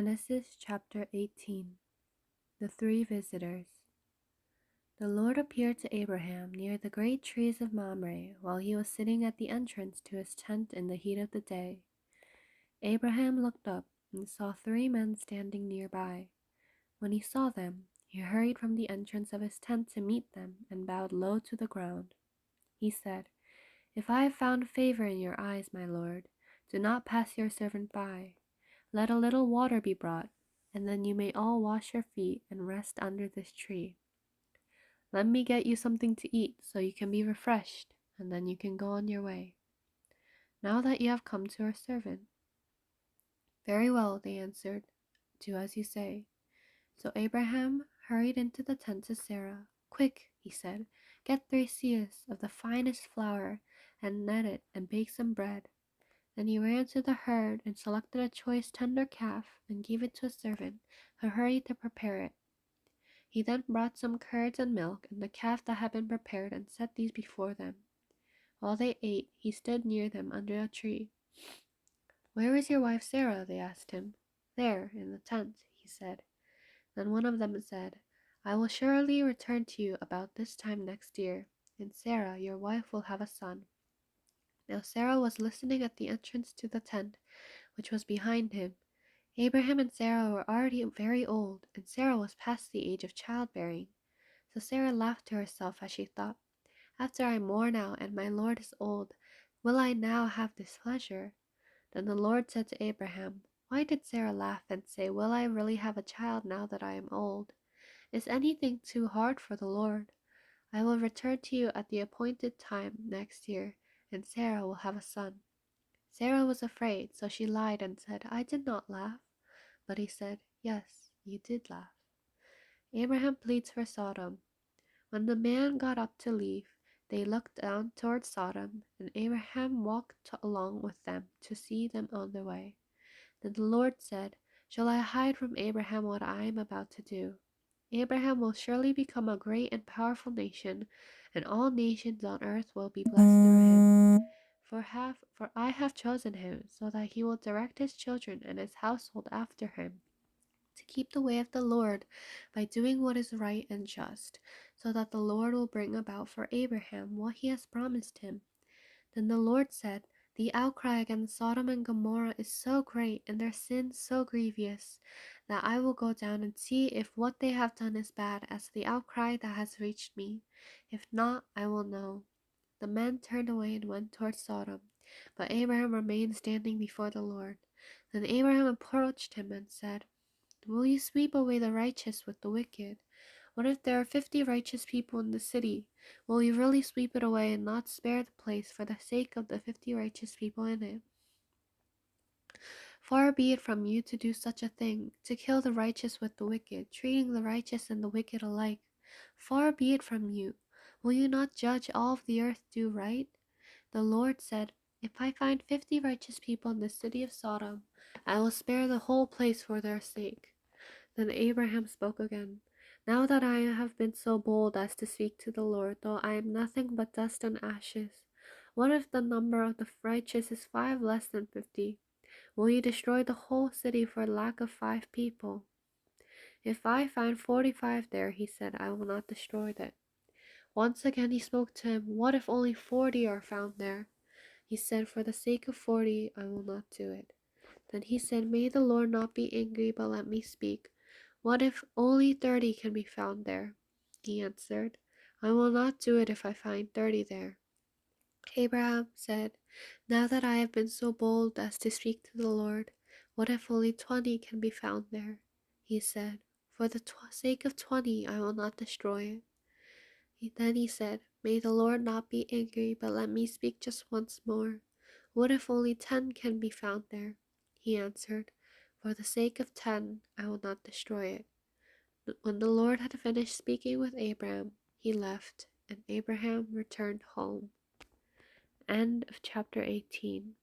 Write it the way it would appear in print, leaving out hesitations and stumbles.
Genesis chapter 18. The Three Visitors. The Lord appeared to Abraham near the great trees of Mamre while he was sitting at the entrance to his tent in the heat of the day. Abraham looked up and saw three men standing nearby. When he saw them, he hurried from the entrance of his tent to meet them and bowed low to the ground. He said, "If I have found favor in your eyes, my Lord, do not pass your servant by. Let a little water be brought, and then you may all wash your feet and rest under this tree. Let me get you something to eat so you can be refreshed, and then you can go on your way. Now that you have come to our servant." "Very well," they answered. "Do as you say." So Abraham hurried into the tent to Sarah. "Quick," he said, "get 3 seahs of the finest flour and knead it and bake some bread." Then he ran to the herd and selected a choice tender calf and gave it to a servant who hurried to prepare it. He then brought some curds and milk and the calf that had been prepared and set these before them. While they ate, he stood near them under a tree. "Where is your wife Sarah?" they asked him. "There, in the tent," he said. Then one of them said, "I will surely return to you about this time next year, and Sarah, your wife, will have a son." Now Sarah was listening at the entrance to the tent, which was behind him. Abraham and Sarah were already very old, and Sarah was past the age of childbearing. So Sarah laughed to herself as she thought, "After I am worn out and my Lord is old, will I now have this pleasure?" Then the Lord said to Abraham, "Why did Sarah laugh and say, 'Will I really have a child now that I am old?' Is anything too hard for the Lord? I will return to you at the appointed time next year, and Sarah will have a son." Sarah was afraid, so she lied and said, "I did not laugh." But he said, "Yes, you did laugh." Abraham pleads for Sodom. When the man got up to leave, they looked down toward Sodom, and Abraham walked along with them to see them on their way. Then the Lord said, "Shall I hide from Abraham what I am about to do? Abraham will surely become a great and powerful nation, and all nations on earth will be blessed through him. For I have chosen him, so that he will direct his children and his household after him, to keep the way of the Lord by doing what is right and just, so that the Lord will bring about for Abraham what he has promised him." Then the Lord said, "The outcry against Sodom and Gomorrah is so great, and their sin so grievous, that I will go down and see if what they have done is bad as the outcry that has reached me. If not, I will know." The men turned away and went toward Sodom, but Abraham remained standing before the Lord. Then Abraham approached him and said, "Will you sweep away the righteous with the wicked? What if there are 50 righteous people in the city? Will you really sweep it away and not spare the place for the sake of the 50 righteous people in it? Far be it from you to do such a thing, to kill the righteous with the wicked, treating the righteous and the wicked alike. Far be it from you. Will you not judge all of the earth do right?" The Lord said, "If I find 50 righteous people in the city of Sodom, I will spare the whole place for their sake." Then Abraham spoke again. "Now that I have been so bold as to speak to the Lord, though I am nothing but dust and ashes, what if the number of the righteous is 5 less than 50? Will you destroy the whole city for lack of 5 people? If I find 45 there," he said, "I will not destroy it." Once again he spoke to him. "What if only 40 are found there?" He said, "For the sake of 40, I will not do it." Then he said, "May the Lord not be angry, but let me speak. What if only 30 can be found there?" He answered, "I will not do it if I find 30 there." Abraham said, "Now that I have been so bold as to speak to the Lord, what if only 20 can be found there?" He said, "For the sake of 20, I will not destroy it." Then he said, "May the Lord not be angry, but let me speak just once more. What if only 10 can be found there?" He answered, "For the sake of 10, I will not destroy it." When the Lord had finished speaking with Abraham, he left, and Abraham returned home. End of chapter 18.